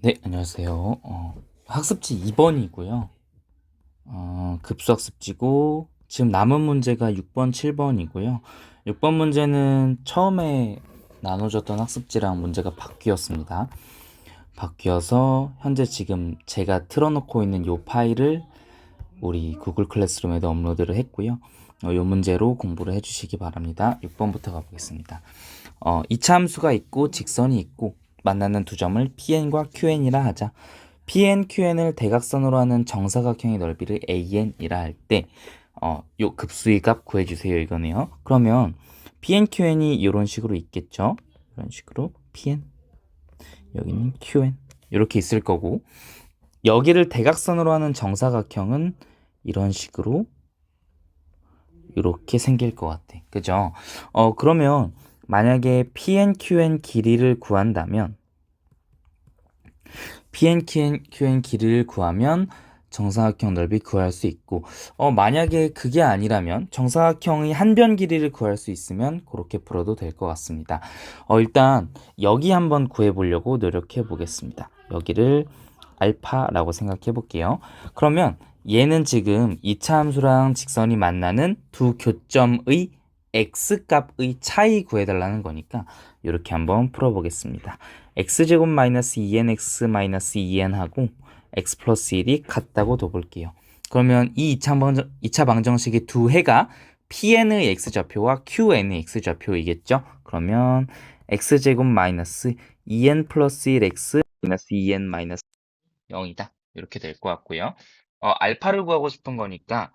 네, 안녕하세요. 학습지 2번이고요. 급수학습지고, 지금 남은 문제가 6번, 7번이고요. 6번 문제는 처음에 나눠줬던 학습지랑 문제가 바뀌었습니다. 바뀌어서 현재 지금 제가 틀어놓고 있는 이 파일을 우리 구글 클래스룸에도 업로드를 했고요. 이 문제로 공부를 해주시기 바랍니다. 6번부터 가보겠습니다. 2차 함수가 있고 직선이 있고 만나는 두 점을 PN과 QN이라 하자. PN, QN을 대각선으로 하는 정사각형의 넓이를 AN이라 할 때, 요 급수의 값 구해주세요. 이거네요. 그러면 PN, QN이 이런 식으로 있겠죠? 이런 식으로 PN, 여기는 QN 이렇게 있을 거고, 여기를 대각선으로 하는 정사각형은 이런 식으로 이렇게 생길 것 같아. 그죠? 그러면 만약에 PN, QN 길이를 구한다면 PN, QN 길이를 구하면 정사각형 넓이 구할 수 있고 만약에 그게 아니라면 정사각형의 한 변 길이를 구할 수 있으면 그렇게 풀어도 될 것 같습니다. 일단 여기 한번 구해보려고 노력해 보겠습니다. 여기를 알파라고 생각해 볼게요. 그러면 얘는 지금 2차 함수랑 직선이 만나는 두 교점의 x값의 차이 구해달라는 거니까 이렇게 한번 풀어보겠습니다. x제곱 마이너스 2nx 마이너스 2n 하고 x 플러스 1이 같다고 둬볼게요. 그러면 이 2차 방정식의 두 해가 pn의 x좌표와 qn의 x좌표이겠죠? 그러면 x제곱 마이너스 2n 플러스 1x 마이너스 2n 마이너스 0이다. 이렇게 될 것 같고요. 알파를 구하고 싶은 거니까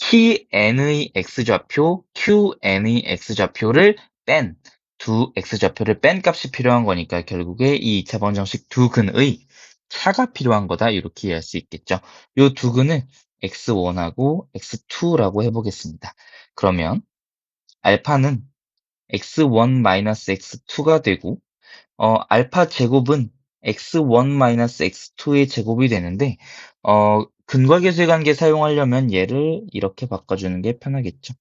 tn의 x좌표, qn의 x좌표를 뺀, 두 x좌표를 뺀 값이 필요한 거니까 결국에 이 2차 방정식 두 근의 차가 필요한 거다. 이렇게 이해할 수 있겠죠. 이 두 근을 x1하고 x2라고 해보겠습니다. 그러면 알파는 x1-x2가 되고 알파 제곱은 x1-x2의 제곱이 되는데, 근과계수의 관계 사용하려면 얘를 이렇게 바꿔주는 게 편하겠죠.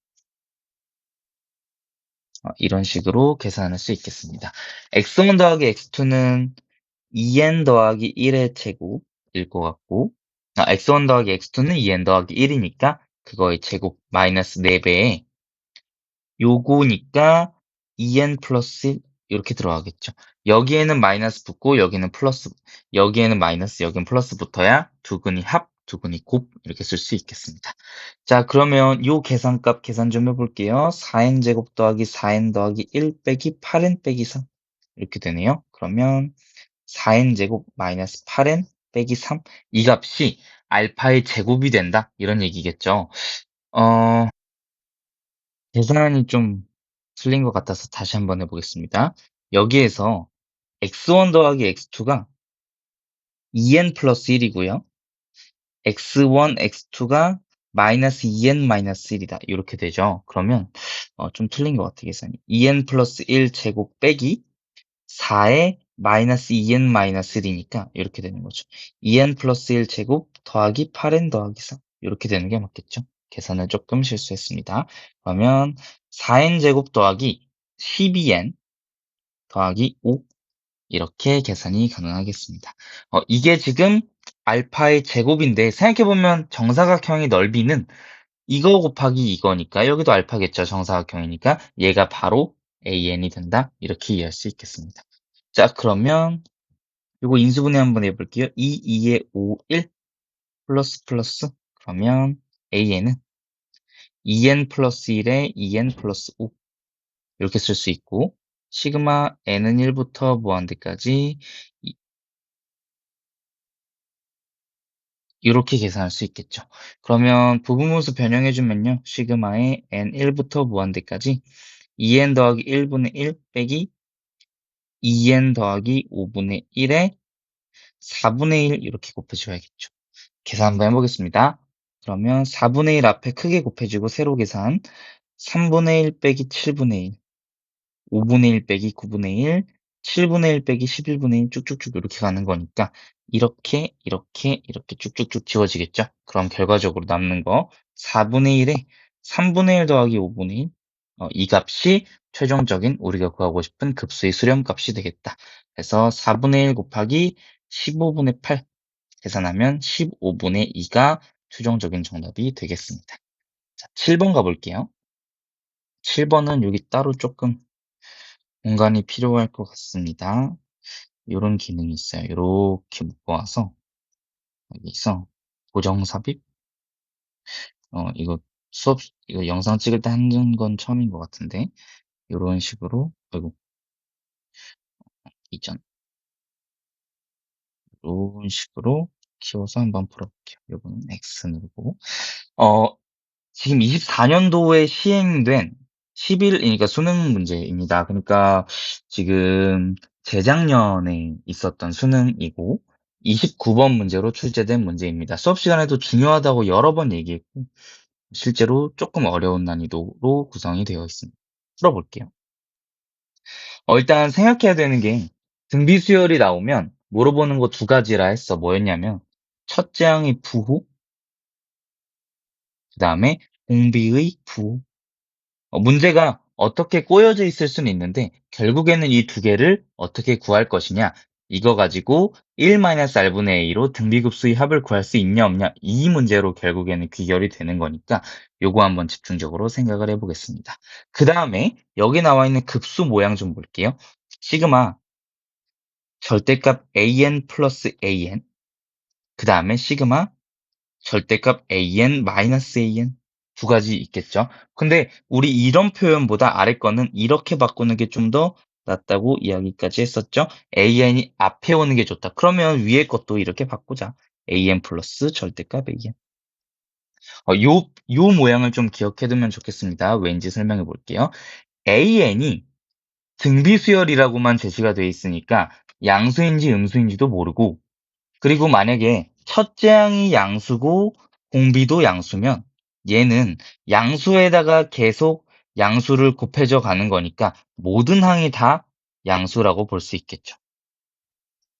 이런 식으로 계산할 수 있겠습니다. x1 더하기 x2는 2n 더하기 1의 제곱일 것 같고, x1 더하기 x2는 2n 더하기 1이니까 그거의 제곱 마이너스 4배에 요거니까 2n 플러스 1 이렇게 들어가겠죠. 여기에는 마이너스 붙고 여기는 플러스, 여기에는 마이너스, 여기는 플러스 붙어야 두근이 합, 두근이 곱 이렇게 쓸 수 있겠습니다. 자, 그러면 요 계산값 계산 좀 해볼게요. 4n 제곱 더하기 4n 더하기 1 빼기 8n 빼기 3 이렇게 되네요. 그러면 4n 제곱 마이너스 8n 빼기 3 이 값이 알파의 제곱이 된다 이런 얘기겠죠. 어, 계산이 좀 틀린 것 같아서 다시 한번 해보겠습니다. 여기에서 x1 더하기 x2가 2n 플러스 1이고요. x1, x2가 마이너스 2n 마이너스 1이다. 이렇게 되죠. 그러면 좀 틀린 것 같아, 계산이. 2n 플러스 1 제곱 빼기 4에 마이너스 2n 마이너스 1이니까 이렇게 되는 거죠. 2n 플러스 1 제곱 더하기 8n 더하기 4 이렇게 되는 게 맞겠죠. 계산을 조금 실수했습니다. 그러면 4n 제곱 더하기 12n 더하기 5 이렇게 계산이 가능하겠습니다. 이게 지금 알파의 제곱인데 생각해보면 정사각형의 넓이는 이거 곱하기 이거니까 여기도 알파겠죠. 정사각형이니까 얘가 바로 AN이 된다. 이렇게 이해할 수 있겠습니다. 자, 그러면 이거 인수분해 한번 해볼게요. 2, 2에 5, 1 플러스 플러스 그러면 AN은 2n 플러스 1에 2n 플러스 5 이렇게 쓸 수 있고 시그마 n은 1부터 무한대까지 이렇게 계산할 수 있겠죠. 그러면 부분분수 변형해주면요. 시그마의 n1부터 무한대까지 2n 더하기 1분의 1 빼기 2n 더하기 5분의 1에 4분의 1 이렇게 곱해줘야겠죠. 계산 한번 해보겠습니다. 그러면 4분의 1 앞에 크게 곱해주고 세로 계산 3분의 1 빼기 7분의 1 5분의 1 빼기 9분의 1 7분의 1 빼기 11분의 1 쭉쭉쭉 이렇게 가는 거니까 이렇게 이렇게 이렇게 쭉쭉쭉 지워지겠죠. 그럼 결과적으로 남는 거 4분의 1에 3분의 1 더하기 5분의 1 이 값이 최종적인 우리가 구하고 싶은 급수의 수렴값이 되겠다. 그래서 4분의 1 곱하기 15분의 8 계산하면 15분의 2가 최종적인 정답이 되겠습니다. 자, 7번 가볼게요. 7번은 여기 따로 조금 공간이 필요할 것 같습니다. 요런 기능이 있어요. 요렇게 묶어와서 여기서 고정삽입 이거 이거 영상 찍을 때 하는 건 처음인 것 같은데 요런 식으로 아이고 이전 요런 식으로 키워서 한번 풀어볼게요. 요거는 X 누르고 어 지금 24년도에 시행된 11, 그러니까 수능 문제입니다. 그러니까 지금 재작년에 있었던 수능이고 29번 문제로 출제된 문제입니다. 수업 시간에도 중요하다고 여러 번 얘기했고 실제로 조금 어려운 난이도로 구성이 되어 있습니다. 풀어볼게요. 일단 생각해야 되는 게 등비수열이 나오면 물어보는 거 두 가지라 했어. 뭐였냐면 첫째 항의 부호, 그 다음에 공비의 부호. 문제가 어떻게 꼬여져 있을 수는 있는데 결국에는 이 두 개를 어떻게 구할 것이냐 이거 가지고 1-r분의 a로 등비급수의 합을 구할 수 있냐 없냐 이 문제로 결국에는 귀결이 되는 거니까 요거 한번 집중적으로 생각을 해보겠습니다. 그 다음에 여기 나와 있는 급수 모양 좀 볼게요. 시그마 절대값 an 플러스 an 그 다음에 시그마 절대값 an 마이너스 an 두 가지 있겠죠. 근데 우리 이런 표현보다 아래 거는 이렇게 바꾸는 게 좀 더 낫다고 이야기까지 했었죠. an이 앞에 오는 게 좋다. 그러면 위에 것도 이렇게 바꾸자. an 플러스 절대값 an. 요 모양을 좀 기억해두면 좋겠습니다. 왠지 설명해 볼게요. an이 등비수열이라고만 제시가 되어 있으니까 양수인지 음수인지도 모르고 그리고 만약에 첫째 항이 양수고 공비도 양수면 얘는 양수에다가 계속 양수를 곱해져 가는 거니까 모든 항이 다 양수라고 볼 수 있겠죠.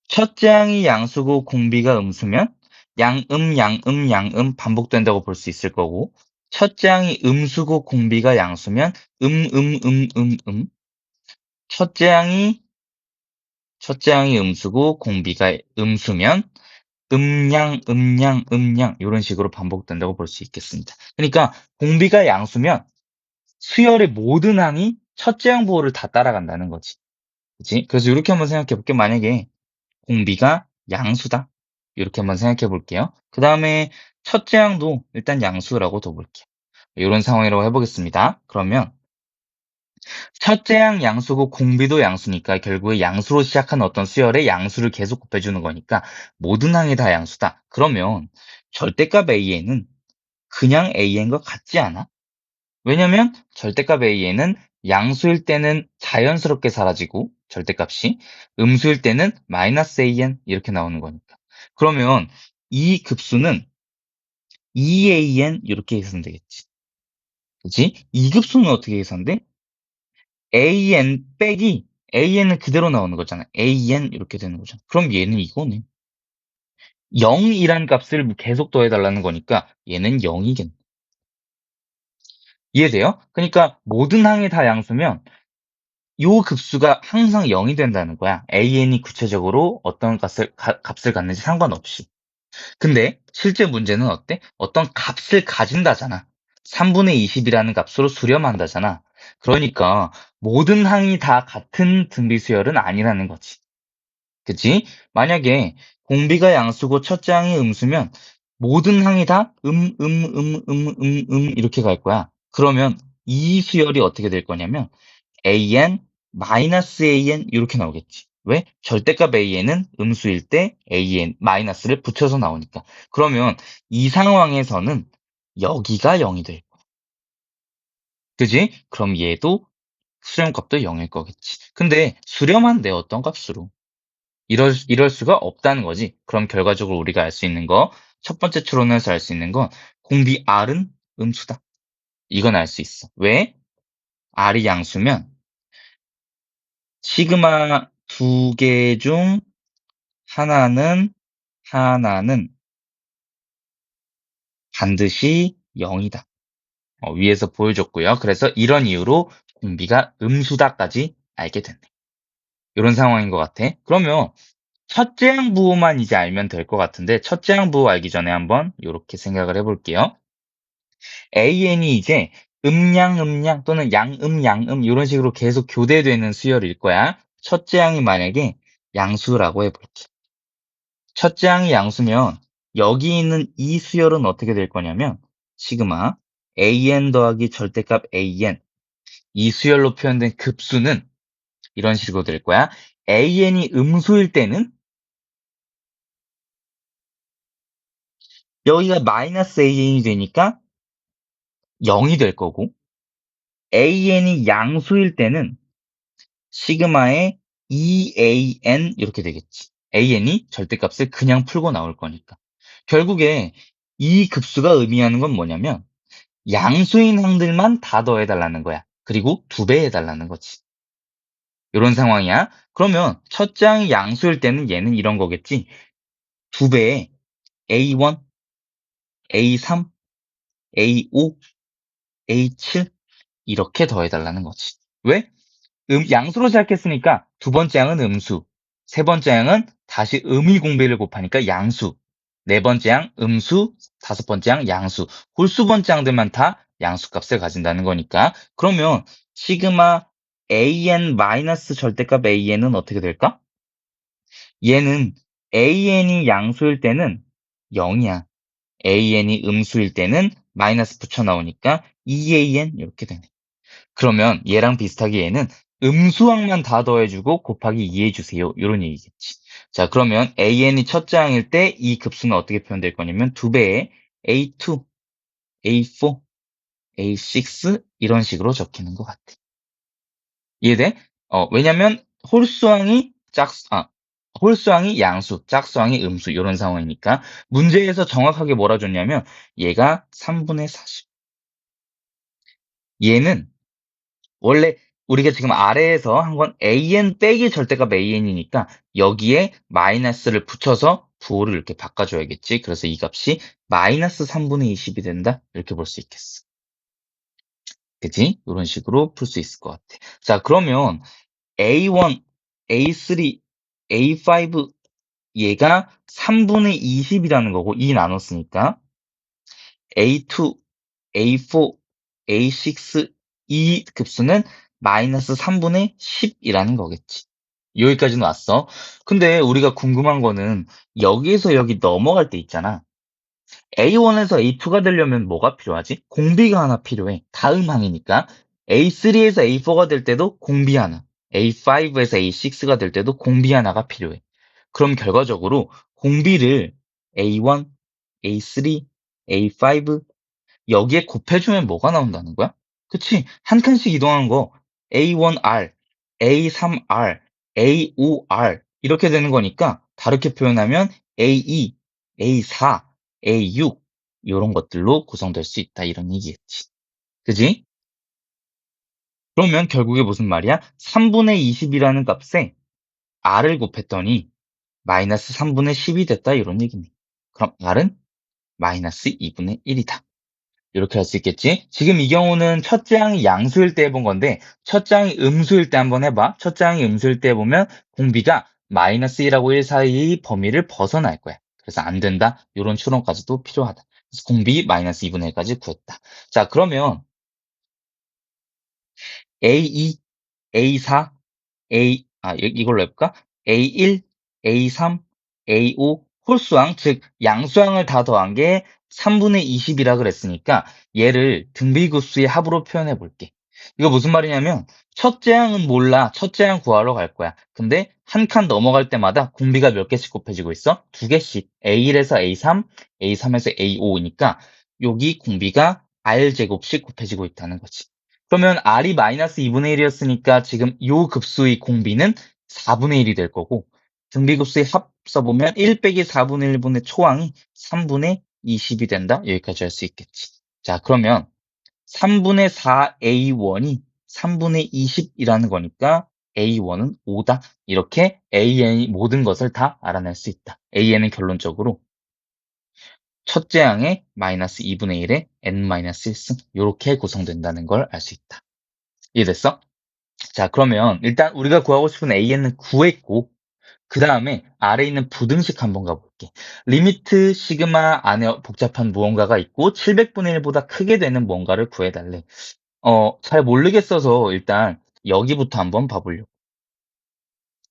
첫째 항이 양수고 공비가 음수면 양음 반복된다고 볼 수 있을 거고 첫째 항이 음수고 공비가 양수면 첫째 항이 첫째 항이 음수고 공비가 음수면 이런 식으로 반복된다고 볼 수 있겠습니다. 그러니까 공비가 양수면 수열의 모든 항이 첫째 항 부호를 다 따라간다는 거지. 그치? 그래서 이렇게 한번 생각해 볼게요. 만약에 공비가 양수다. 이렇게 한번 생각해 볼게요. 그 다음에 첫째 항도 일단 양수라고 둬볼게요. 이런 상황이라고 해보겠습니다. 그러면 첫째 항 양수고 공비도 양수니까 결국에 양수로 시작한 어떤 수열에 양수를 계속 곱해주는 거니까 모든 항이 다 양수다. 그러면 절대값 A에는 그냥 An과 같지 않아? 왜냐면 절대값 A에는 양수일 때는 자연스럽게 사라지고 절대값이 음수일 때는 마이너스 AN 이렇게 나오는 거니까. 그러면 이 급수는 2AN 이렇게 계산되겠지. 그치? 이 급수는 어떻게 계산돼? AN 빼기 AN은 그대로 나오는 거잖아. AN 이렇게 되는 거잖아. 그럼 얘는 이거네. 0이란 값을 계속 더해달라는 거니까 얘는 0이겠네. 이해돼요? 그러니까 모든 항이 다 양수면 요 급수가 항상 0이 된다는 거야. AN이 구체적으로 어떤 값을 갖는지 상관없이. 근데 실제 문제는 어때? 어떤 값을 가진다잖아. 3분의 20이라는 값으로 수렴한다잖아. 그러니까 모든 항이 다 같은 등비수열은 아니라는 거지. 그치? 만약에 공비가 양수고 첫째 항이 음수면 모든 항이 다 이렇게 갈 거야. 그러면 이 수열이 어떻게 될 거냐면 an 마이너스 an 이렇게 나오겠지. 왜? 절대값 an은 음수일 때 an 마이너스를 붙여서 나오니까. 그러면 이 상황에서는 여기가 0이 될 거야. 그지? 그럼 얘도 수렴값도 0일 거겠지. 근데 수렴한데 어떤 값으로? 이럴 수가 없다는 거지. 그럼 결과적으로 우리가 알 수 있는 거, 첫 번째 추론에서 알 수 있는 건 공비 R은 음수다. 이건 알 수 있어. 왜? R이 양수면 시그마 두 개 중 하나는 반드시 0이다. 위에서 보여줬고요. 그래서 이런 이유로 공비가 음수다까지 알게 됐네. 이런 상황인 것 같아. 그러면 첫째 양 부호만 이제 알면 될 것 같은데 첫째 양 부호 알기 전에 한번 요렇게 생각을 해 볼게요. AN이 이제 음양 또는 양음 요런 식으로 계속 교대되는 수열일 거야. 첫째 양이 만약에 양수라고 해 볼게. 첫째 양이 양수면 여기 있는 이 수열은 어떻게 될 거냐면 시그마 AN 더하기 절대값 AN 이 수열로 표현된 급수는 이런 식으로 될 거야. AN이 음수일 때는 여기가 마이너스 AN이 되니까 0이 될 거고 AN이 양수일 때는 시그마의 EAN 이렇게 되겠지. AN이 절대값을 그냥 풀고 나올 거니까. 결국에 이 급수가 의미하는 건 뭐냐면 양수인 항들만 다 더해달라는 거야. 그리고 2배 해달라는 거지. 이런 상황이야. 그러면 첫째 항이 양수일 때는 얘는 이런 거겠지. 2배에 A1, A3, A5, A7 이렇게 더해달라는 거지. 왜? 양수로 시작했으니까 두 번째 양은 음수, 세 번째 양은 다시 음의 공배를 곱하니까 양수, 네 번째 양 음수, 다섯 번째 양 양수, 홀수 번째 양들만 다 양수값을 가진다는 거니까 그러면 시그마 AN 마이너스 절대값 AN은 어떻게 될까? 얘는 AN이 양수일 때는 0이야. AN이 음수일 때는 마이너스 붙여 나오니까 2AN 이렇게 되네. 그러면 얘랑 비슷하게 얘는 음수항만 다 더해주고 곱하기 2 해주세요. 이런 얘기겠지. 자, 그러면 AN이 첫째 항일 때 이 급수는 어떻게 표현될 거냐면 2배의 A2, A4, A6 이런 식으로 적히는 것 같아. 이해돼? 왜냐면 홀수항이 양수, 짝수항이 음수 이런 상황이니까 문제에서 정확하게 뭐라 줬냐면 얘가 3분의 40. 얘는 원래 우리가 지금 아래에서 한 건 AN 빼기 절대값 AN이니까 여기에 마이너스를 붙여서 부호를 이렇게 바꿔줘야겠지. 그래서 이 값이 마이너스 3분의 20이 된다. 이렇게 볼 수 있겠어. 그치? 이런 식으로 풀 수 있을 것 같아. 자, 그러면 A1, A3, A5 얘가 3분의 20이라는 거고 2 나눴으니까 A2, A4, A6 이 급수는 마이너스 3분의 10이라는 거겠지. 여기까지는 왔어. 근데 우리가 궁금한 거는 여기에서 여기 넘어갈 때 있잖아. A1에서 A2가 되려면 뭐가 필요하지? 공비가 하나 필요해. 다음 항이니까. A3에서 A4가 될 때도 공비 하나. A5에서 A6가 될 때도 공비 하나가 필요해. 그럼 결과적으로 공비를 A1, A3, A5, 여기에 곱해주면 뭐가 나온다는 거야? 그치? 한 칸씩 이동하는 거 A1R, A3R, A5R 이렇게 되는 거니까 다르게 표현하면 A2, A4, A6 이런 것들로 구성될 수 있다 이런 얘기겠지. 그지? 그러면 결국에 무슨 말이야? 3분의 20이라는 값에 R을 곱했더니 마이너스 3분의 10이 됐다 이런 얘기네. 그럼 R은 마이너스 2분의 1이다. 이렇게 할 수 있겠지? 지금 이 경우는 첫째 항이 양수일 때 해본 건데 첫째 항이 음수일 때 한번 해봐. 첫째 항이 음수일 때 해보면 공비가 마이너스 1하고 1 사이 범위를 벗어날 거야. 그래서 안 된다. 이런 추론까지도 필요하다. 그래서 공비 마이너스 2분의 1까지 구했다. 자, 그러면 A2, A4, 이걸로 해볼까? A1, A3, A5 홀수항, 즉 양수항을 다 더한 게 3분의 20이라 그랬으니까 얘를 등비급수의 합으로 표현해 볼게. 이거 무슨 말이냐면 첫째 항은 몰라. 첫째 항 구하러 갈 거야. 근데 한 칸 넘어갈 때마다 공비가 몇 개씩 곱해지고 있어? 두 개씩. A1에서 A3, A3에서 A5니까 여기 공비가 R제곱씩 곱해지고 있다는 거지. 그러면 R이 마이너스 2분의 1이었으니까 지금 요 급수의 공비는 4분의 1이 될 거고 등비급수의 합 써보면 1 빼기 4분의 1분의 초항이 3분의 20이 된다? 여기까지 할 수 있겠지. 자, 그러면 3분의 4A1이 3분의 20이라는 거니까 A1은 5다. 이렇게 AN이 모든 것을 다 알아낼 수 있다. AN은 결론적으로 첫째 항의 마이너스 2분의 1의 n-1승 이렇게 구성된다는 걸 알 수 있다. 이해됐어? 자, 그러면 일단 우리가 구하고 싶은 AN은 구했고 그 다음에 아래 있는 부등식 한번 가볼게. 리미트 시그마 안에 복잡한 무언가가 있고 700분의 1보다 크게 되는 뭔가를 구해달래. 잘 모르겠어서 일단 여기부터 한번 봐보려고.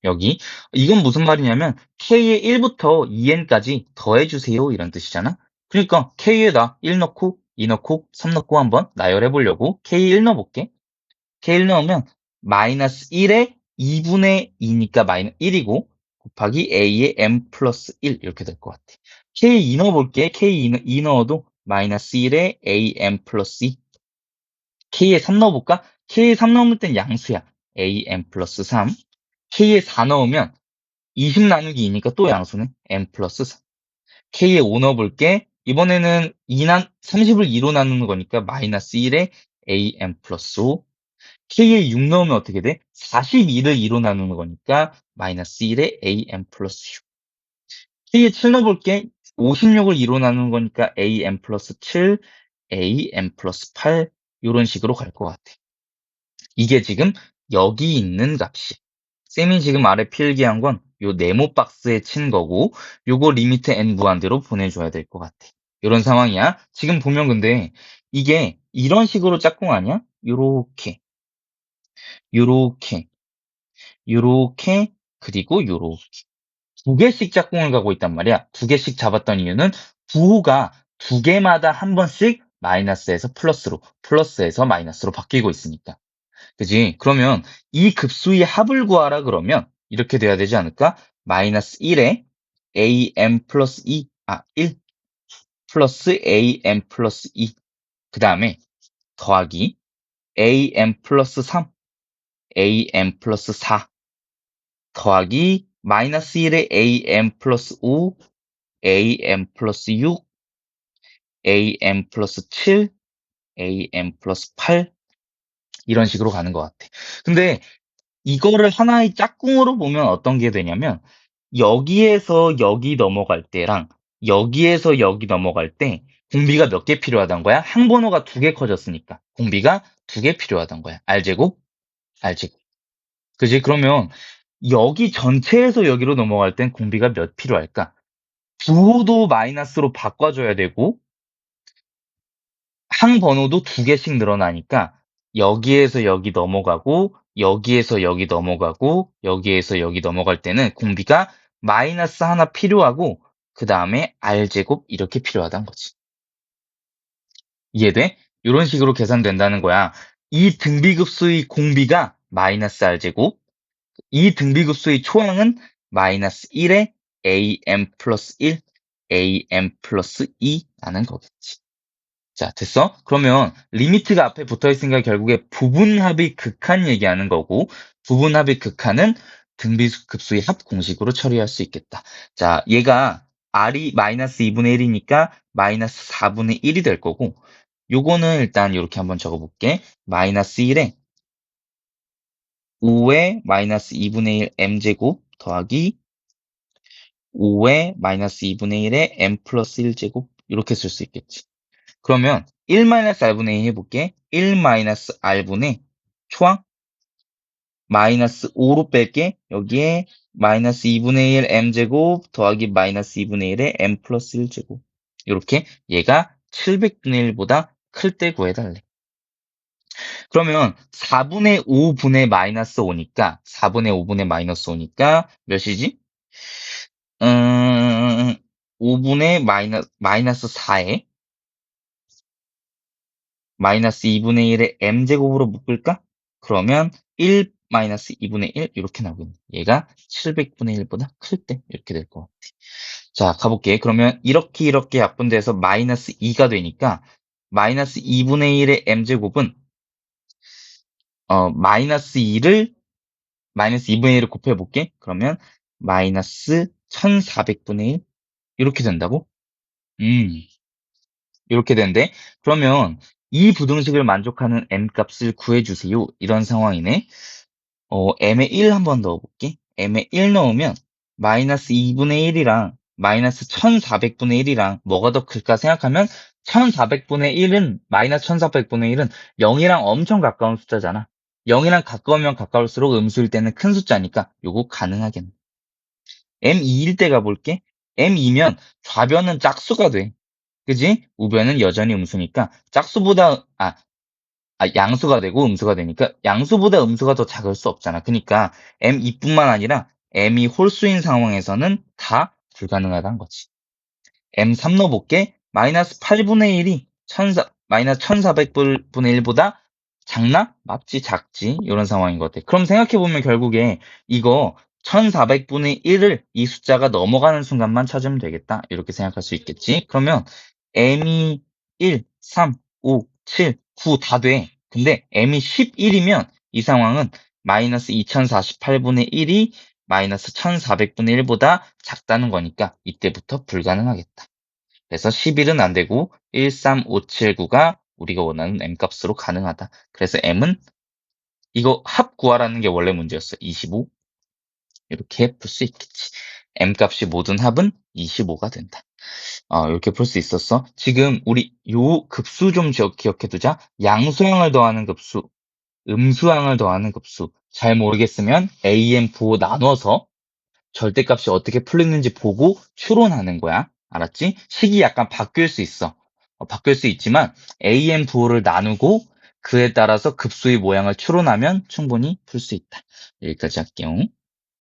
여기. 이건 무슨 말이냐면 K의 1부터 2n까지 더해주세요 이런 뜻이잖아. 그러니까 K에다 1 넣고 2 넣고 3 넣고 한번 나열해 보려고 K 1 넣어볼게. K 1 넣으면 마이너스 1에 2분의 2니까 마이너스 1이고 곱하기 A의 m 플러스 1 이렇게 될 것 같아. K 2 넣어볼게. K 2 넣어도 마이너스 1에 AM 플러스 2. K에 3 넣어볼까? K에 3 넣을 땐 양수야. AM 플러스 3. K에 4 넣으면 20 나누기 2니까 또 양수네. M 플러스 4. K에 5 넣어볼게. 이번에는 30을 2로 나누는 거니까 마이너스 1에 AM 플러스 5. K에 6 넣으면 어떻게 돼? 42를 2로 나누는 거니까 마이너스 1에 AM 플러스 6. K에 7 넣어볼게. 56을 2로 나누는 거니까 AM 플러스 7, AM 플러스 8 이런 식으로 갈 것 같아. 이게 지금 여기 있는 값이. 쌤이 지금 아래 필기한 건 요 네모 박스에 친 거고 요거 리미트 n 무한대로 보내줘야 될 것 같아. 이런 상황이야. 지금 보면 근데 이게 이런 식으로 짝꿍 아니야? 요렇게, 요렇게, 요렇게, 그리고 요렇게. 두 개씩 짝꿍을 가고 있단 말이야. 두 개씩 잡았던 이유는 부호가 두 개마다 한 번씩 마이너스에서 플러스로, 플러스에서 마이너스로 바뀌고 있으니까. 그지? 그러면 이 급수의 합을 구하라 그러면 이렇게 돼야 되지 않을까? 마이너스 1에 am 플러스 2, 1 플러스 am 플러스 2. 그 다음에 더하기 am 플러스 3, am 플러스 4. 더하기 마이너스 1에 am 플러스 5, am 플러스 6, am 플러스 7, am 플러스 8. 이런 식으로 가는 것 같아. 근데 이거를 하나의 짝꿍으로 보면 어떤 게 되냐면 여기에서 여기 넘어갈 때랑 여기에서 여기 넘어갈 때 공비가 몇 개 필요하단 거야? 항번호가 두 개 커졌으니까 공비가 두 개 필요하단 거야. R제곱, R제곱. 그지? 그러면 여기 전체에서 여기로 넘어갈 땐 공비가 몇 필요할까? 부호도 마이너스로 바꿔줘야 되고 항번호도 두 개씩 늘어나니까 여기에서 여기 넘어가고 여기에서 여기 넘어가고 여기에서 여기 넘어갈 때는 공비가 마이너스 하나 필요하고 그 다음에 R제곱 이렇게 필요하다는 거지. 이해돼? 이런 식으로 계산된다는 거야. 이 등비급수의 공비가 마이너스 R제곱, 이 등비급수의 초항은 마이너스 1에 AM 플러스 1, AM 플러스 2라는 거겠지. 자, 됐어? 그러면 리미트가 앞에 붙어 있으니까 결국에 부분합의 극한 얘기하는 거고, 부분합의 극한은 등비급수의 합 공식으로 처리할 수 있겠다. 자, 얘가 R이 마이너스 2분의 1이니까 마이너스 4분의 1이 될 거고, 요거는 일단 이렇게 한번 적어볼게. 마이너스 1에 5에 마이너스 2분의 1 m제곱 더하기 5에 마이너스 2분의 1에 m 플러스 1제곱 이렇게 쓸 수 있겠지. 그러면 1-r분의 2 해볼게. 1-r분의 초항 마이너스 5로 뺄게. 여기에 마이너스 2분의 1 m제곱 더하기 마이너스 2분의 1에 m 플러스 1제곱. 이렇게 얘가 700분의 1보다 클 때 구해달래. 그러면 4분의 5분의 마이너스 5니까 4분의 5분의 마이너스 5니까 몇이지? 5분의 마이너스 4에 마이너스 2분의 1에 m제곱으로 묶을까? 그러면 1 마이너스 2분의 1 이렇게 나오겠네. 얘가 700분의 1보다 클 때 이렇게 될 것 같아. 자, 가볼게. 그러면 이렇게 약분돼서 마이너스 2가 되니까 마이너스 2분의 1의 m제곱은 마이너스 2를 마이너스 2분의 1을 곱해볼게. 그러면 마이너스 1400분의 1 이렇게 된다고? 음. 이렇게 된대. 그러면 이 부등식을 만족하는 m 값을 구해주세요. 이런 상황이네. m에 1 한번 넣어볼게. m에 1 넣으면 마이너스 2분의 1이랑 마이너스 1400분의 1이랑 뭐가 더 클까 생각하면 1400분의 1은 마이너스 1400분의 1은 0이랑 엄청 가까운 숫자잖아. 0이랑 가까우면 가까울수록 음수일 때는 큰 숫자니까 요거 가능하겠네. M2일 때 가볼게. M2면 좌변은 짝수가 돼. 그지? 우변은 여전히 음수니까 양수가 되고 음수가 되니까 양수보다 음수가 더 작을 수 없잖아. 그러니까 M2뿐만 아니라 M이 홀수인 상황에서는 다 불가능하다는 거지. M3 넣어볼게. 마이너스 8분의 1이 마이너스 1400분의 1보다 작나? 맞지, 작지. 이런 상황인 것 같아. 그럼 생각해보면 결국에 이거 1400분의 1을 이 숫자가 넘어가는 순간만 찾으면 되겠다. 이렇게 생각할 수 있겠지. 그러면 M이 1, 3, 5, 7, 9 다 돼. 근데 M이 11이면 이 상황은 마이너스 2048분의 1이 마이너스 1400분의 1보다 작다는 거니까 이때부터 불가능하겠다. 그래서 11은 안 되고 13579가 우리가 원하는 M 값으로 가능하다. 그래서 M은 이거 합 구하라는 게 원래 문제였어. 25. 이렇게 풀 수 있겠지. M 값이 모든 합은 25가 된다. 이렇게 풀 수 있었어. 지금 우리 요 급수 좀 기억해두자. 양수항을 더하는 급수, 음수항을 더하는 급수. 잘 모르겠으면 AM 부호 나눠서 절대값이 어떻게 풀리는지 보고 추론하는 거야. 알았지? 식이 약간 바뀔 수 있어. 바뀔 수 있지만 AM 부호를 나누고 그에 따라서 급수의 모양을 추론하면 충분히 풀 수 있다. 여기까지 할게요.